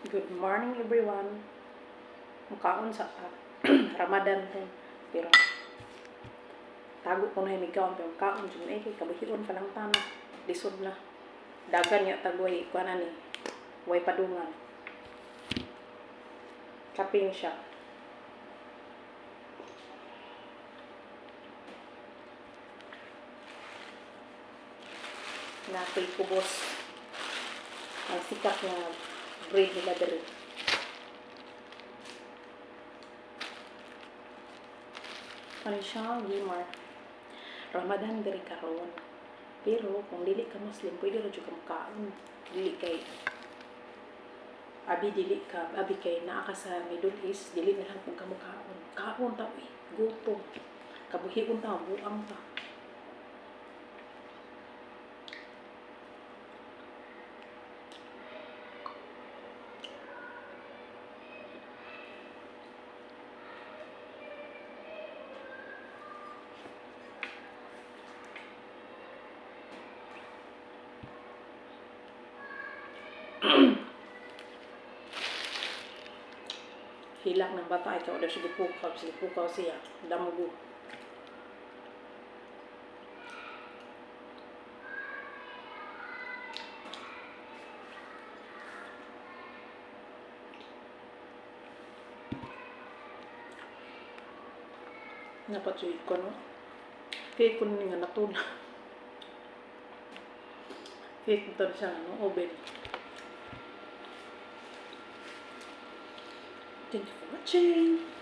Good morning everyone. Mukaon sa Ramadan ko. Pero tago ko na hinigawan pero mukaon jud kay kabuhion pa lang tama. Lisod na. Dagan ya tagoy ko na ni. Way padungan. Kaping siya. Napay kubos. Ang sikat na bread nila dere. Ano siya, Gimar? Ramadan dere karon. Pero kung dili ka Muslim, pwede ra jud ka makaon. Dili kay abi kay naa ka sa Middle East, dili na lang kung kamukaon. Kaon ta gutom. Kabuhion ta, buang ta. Hilak ng bata ikaw daw sige pukaw siya damugo. Napatsuit ko no kaya ko nga natuna kaya ko tabi siya no oven. Thank you for watching.